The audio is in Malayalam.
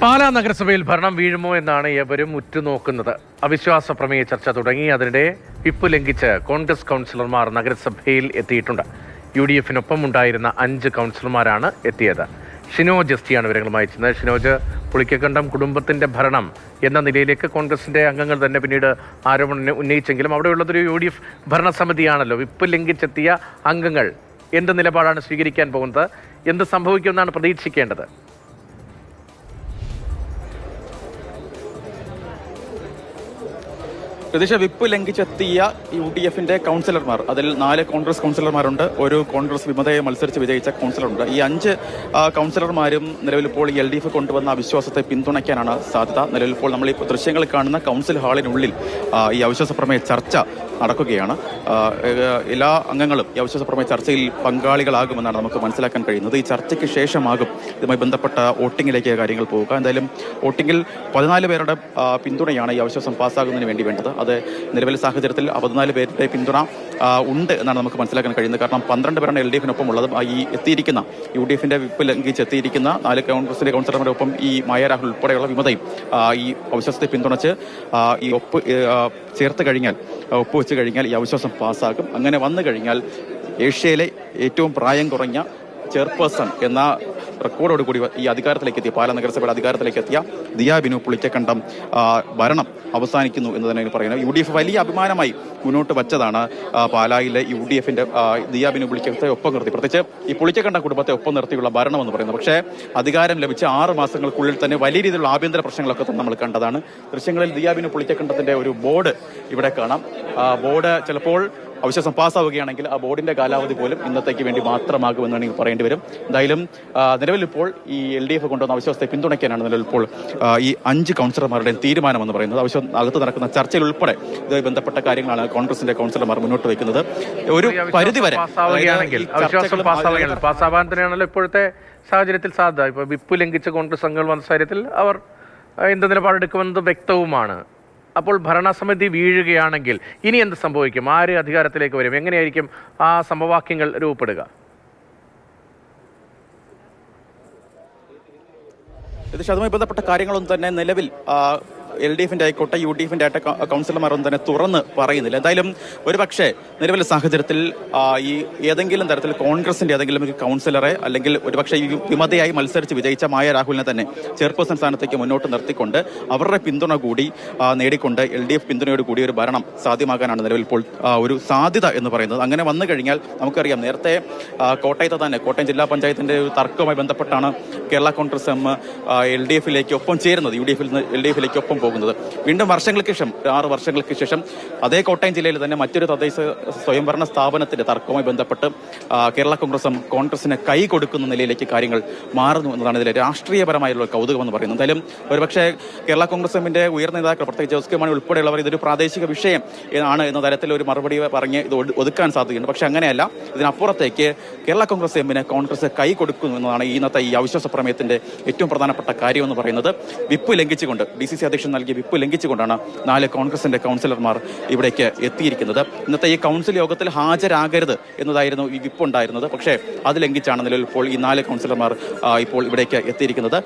പാലാ നഗരസഭയിൽ ഭരണം വീഴുമോ എന്നാണ് ഏവരും ഉറ്റുനോക്കുന്നത്. അവിശ്വാസ പ്രമേയ ചർച്ച തുടങ്ങി. അതിനിടെ വിപ്പ് ലംഘിച്ച് കോൺഗ്രസ് കൗൺസിലർമാർ നഗരസഭയിൽ എത്തിയിട്ടുണ്ട്. UDF-നൊപ്പം ഉണ്ടായിരുന്ന 5 കൗൺസിലർമാരാണ് എത്തിയത്. ഷിനോജ് എസ്റ്റിയാണ് വിവരങ്ങളുമായി ചെന്നത്. ഷിനോജ്, പുളിക്കക്കണ്ടം കുടുംബത്തിന്റെ ഭരണം എന്ന നിലയിലേക്ക് കോൺഗ്രസിന്റെ അംഗങ്ങൾ തന്നെ പിന്നീട് ആരോപണം ഉന്നയിച്ചെങ്കിലും അവിടെയുള്ളതൊരു UDF ഭരണസമിതിയാണല്ലോ. വിപ്പ് ലംഘിച്ചെത്തിയ അംഗങ്ങൾ എന്ത് നിലപാടാണ് സ്വീകരിക്കാൻ പോകുന്നത്? എന്ത് സംഭവിക്കുമെന്നാണ് പ്രതീക്ഷിക്കേണ്ടത്? പ്രതീക്ഷ, വിപ്പ് ലംഘിച്ചെത്തിയ UDF-ന്റെ കൗൺസിലർമാർ, അതിൽ 4 കോൺഗ്രസ് കൗൺസിലർമാരുണ്ട്, ഒരു കോൺഗ്രസ് വിമതയെ മത്സരിച്ച് വിജയിച്ച കൗൺസിലറുണ്ട്. ഈ 5 കൗൺസിലർമാരും നിലവിലിപ്പോൾ LDF കൊണ്ടുവന്ന അവിശ്വാസത്തെ പിന്തുണയ്ക്കാനാണ് സാധ്യത. നിലവിലിപ്പോൾ നമ്മൾ ഈ ദൃശ്യങ്ങൾ കാണുന്ന കൗൺസിൽ ഹാളിനുള്ളിൽ ഈ അവിശ്വാസ പ്രമേയ ചർച്ച നടക്കുകയാണ്. എല്ലാ അംഗങ്ങളും ഈ അവിശ്വാസ പ്രമേയ ചർച്ചയിൽ പങ്കാളികളാകുമെന്നാണ് നമുക്ക് മനസ്സിലാക്കാൻ കഴിയുന്നത്. ഈ ചർച്ചയ്ക്ക് ശേഷമാകും ഇതുമായി ബന്ധപ്പെട്ട വോട്ടിങ്ങിലേക്ക് കാര്യങ്ങൾ പോവുക. എന്തായാലും വോട്ടിങ്ങിൽ 14 പേരുടെ പിന്തുണയാണ് ഈ അവിശ്വാസം പാസ്സാകുന്നതിന് വേണ്ടി വേണ്ടത്. അത് നിലവിലെ സാഹചര്യത്തിൽ 14 പേരുടെ പിന്തുണ ഉണ്ട് എന്നാണ് നമുക്ക് മനസ്സിലാക്കാൻ കഴിയുന്നത്. കാരണം 12 പേരാണ് LDF-നൊപ്പം ഉള്ളത്. ഈ എത്തിയിരിക്കുന്ന UDF-ന്റെ വിപ്പ് ലംഘിച്ച് എത്തിയിരിക്കുന്ന 4 കോൺഗ്രസിന്റെ കൗൺസിലർമാരുടെ ഒപ്പം ഈ മായ രാഹുൽ ഉൾപ്പെടെയുള്ള വിമതയും ഈ അവിശ്വാസത്തെ പിന്തുണച്ച് ഈ ചേർത്ത് കഴിഞ്ഞാൽ, ഒപ്പുവെച്ച് കഴിഞ്ഞാൽ ഈ അവിശ്വാസം പാസ്സാകും. അങ്ങനെ വന്നു കഴിഞ്ഞാൽ ഏഷ്യയിലെ ഏറ്റവും പ്രായം കുറഞ്ഞ ചെയർപേഴ്സൺ എന്ന റെക്കോർഡോടുകൂടി ഈ അധികാരത്തിലേക്ക് എത്തിയ, പാലാ നഗരസഭയുടെ അധികാരത്തിലേക്ക് എത്തിയ ദിയ ബിനു പുളിക്കക്കണ്ടം ഭരണം അവസാനിക്കുന്നു എന്ന് തന്നെ പറയുന്നത്. UDF വലിയ അഭിമാനമായി മുന്നോട്ട് വച്ചതാണ് പാലായിലെ UDF-ന്റെ ദിയ ബിനു പുളിക്കത്തെ ഒപ്പം നിർത്തി, പ്രത്യേകിച്ച് ഈ പുളിക്കക്കണ്ടം കുടുംബത്തെ ഒപ്പം നിർത്തിയുള്ള ഭരണം എന്ന് പറയുന്നത്. പക്ഷേ അധികാരം ലഭിച്ച 6 മാസങ്ങൾക്കുള്ളിൽ തന്നെ വലിയ രീതിയിലുള്ള ആഭ്യന്തര പ്രശ്നങ്ങളൊക്കെ തന്നെ നമ്മൾ കണ്ടതാണ്. ദൃശ്യങ്ങളിൽ ദിയ ബിനു പുളിക്കക്കണ്ടത്തിന്റെ ഒരു ബോർഡ് ഇവിടെ കാണാം. ബോർഡ് ചിലപ്പോൾ അവിശ്വാസം പാസ്സാവുകയാണെങ്കിൽ ആ ബോർഡിന്റെ കാലാവധി പോലും ഇന്നത്തേക്ക് വേണ്ടി മാത്രമാകുമെന്നാണ് എനിക്ക് പറയേണ്ടി വരും. എന്തായാലും നിലവിലിപ്പോൾ ഈ LDF കൊണ്ടുവന്ന അവിശ്വാസത്തെ പിന്തുണയ്ക്കാനാണ് നിലവിലിപ്പോൾ ഈ 5 കൗൺസിലർമാരുടെയും തീരുമാനമെന്ന് പറയുന്നത്. അകത്ത് നടക്കുന്ന ചർച്ചയിൽ ഉൾപ്പെടെ ഇതുമായി ബന്ധപ്പെട്ട കാര്യങ്ങളാണ് കോൺഗ്രസിന്റെ കൗൺസിലർമാർ മുന്നോട്ട് വയ്ക്കുന്നത്. ഒരു പരിധിവരെ പാസ്സാവാൻ തന്നെയാണല്ലോ ഇപ്പോഴത്തെ സാഹചര്യത്തിൽ സാധ്യത. ഇപ്പൊ വിപ്പ് ലംഘിച്ച കോൺഗ്രസ് അംഗങ്ങൾ വന്ന സാഹചര്യത്തിൽ അവർ എന്ത് നിലപാടെടുക്കുമെന്നത് വ്യക്തവുമാണ്. അപ്പോൾ ഭരണസമിതി വീഴുകയാണെങ്കിൽ ഇനി എന്ത് സംഭവിക്കും? ആര് അധികാരത്തിലേക്ക് വരും? എങ്ങനെയായിരിക്കും ആ സമവാക്യങ്ങൾ രൂപപ്പെടുക? അതുമായി ബന്ധപ്പെട്ട കാര്യങ്ങളൊന്നും തന്നെ നിലവിൽ LDF-ന്റെ ആയിക്കോട്ടെ UDF-ന്റെ ആയിട്ട് കൗൺസിലർമാരൊന്നും തന്നെ തുറന്ന് പറയുന്നില്ല. എന്തായാലും ഒരുപക്ഷെ നിലവിലെ സാഹചര്യത്തിൽ ഈ ഏതെങ്കിലും തരത്തിൽ കോൺഗ്രസിന്റെ ഏതെങ്കിലും ഒരു കൗൺസിലറെ, അല്ലെങ്കിൽ ഒരുപക്ഷെ ഈ വിമതയായി മത്സരിച്ച് വിജയിച്ച മായ രാഹുലിനെ തന്നെ ചെയർപേഴ്സൺ സ്ഥാനത്തേക്ക് മുന്നോട്ട് നിർത്തിക്കൊണ്ട് അവരുടെ പിന്തുണ കൂടി നേടിക്കൊണ്ട് LDF പിന്തുണയോട് കൂടി ഒരു ഭരണം സാധ്യമാകാനാണ് നിലവിൽ ഇപ്പോൾ ഒരു സാധ്യത എന്ന് പറയുന്നത്. അങ്ങനെ വന്നു കഴിഞ്ഞാൽ നമുക്കറിയാം, നേരത്തെ കോട്ടയത്ത് തന്നെ കോട്ടയം ജില്ലാ പഞ്ചായത്തിന്റെ ഒരു തർക്കവുമായി ബന്ധപ്പെട്ടാണ് കേരള കോൺഗ്രസ് LDF-ലേക്ക് ഒപ്പം ചേരുന്നത്, LDF-ലേക്ക് ഒപ്പം പോകുന്നത്. വീണ്ടും വർഷങ്ങൾക്ക് ശേഷം, 6 വർഷങ്ങൾക്ക് ശേഷം അതേ കോട്ടയം ജില്ലയിൽ തന്നെ മറ്റൊരു തദ്ദേശ സ്വയംഭരണ സ്ഥാപനത്തിന്റെ തർക്കവുമായി ബന്ധപ്പെട്ട് കേരള കോൺഗ്രസിന് കൈ കൊടുക്കുന്ന നിലയിലേക്ക് കാര്യങ്ങൾ മാറുന്നു എന്നതാണ് ഇതിലെ രാഷ്ട്രീയപരമായുള്ള കൗതുകം എന്ന് പറയുന്നത്. എന്തായാലും ഒരുപക്ഷെ കേരള കോൺഗ്രസ് എമ്മിന്റെ ഉയർന്ന നേതാക്കൾ, പ്രത്യേകിച്ച് ജോസ് കെ മാണി ഉൾപ്പെടെയുള്ളവർ ഇതൊരു പ്രാദേശിക വിഷയം ആണ് എന്ന തരത്തിൽ ഒരു മറുപടി പറഞ്ഞ് ഇത് ഒതുക്കാൻ സാധ്യതയുണ്ട്. പക്ഷെ അങ്ങനെയല്ല, ഇതിനപ്പുറത്തേക്ക് കേരള കോൺഗ്രസ് എമ്മിന് കോൺഗ്രസ് കൈ കൊടുക്കുന്നു എന്നതാണ് ഇന്നത്തെ ഈ അവിശ്വാസ പ്രമേയത്തിന്റെ ഏറ്റവും പ്രധാനപ്പെട്ട കാര്യം എന്ന് പറയുന്നത്. വിപ്പ് ലംഘിച്ചുകൊണ്ട്, DCC അധ്യക്ഷൻ നൽകിയ വിപ്പ് ലംഘിച്ചുകൊണ്ടാണ് 4 കോൺഗ്രസിന്റെ കൗൺസിലർമാർ ഇവിടേക്ക് എത്തിയിരിക്കുന്നത്. ഇന്നത്തെ ഈ കൗൺസിൽ യോഗത്തിൽ ഹാജരാകരുത് എന്നതായിരുന്നു ഈ വിപ്പ് ഉണ്ടായിരുന്നത്. പക്ഷേ അത് ലംഘിച്ചാണ് നിലവിൽ ഇപ്പോൾ ഈ 4 കൗൺസിലർമാർ ഇപ്പോൾ ഇവിടേക്ക് എത്തിയിരിക്കുന്നത്.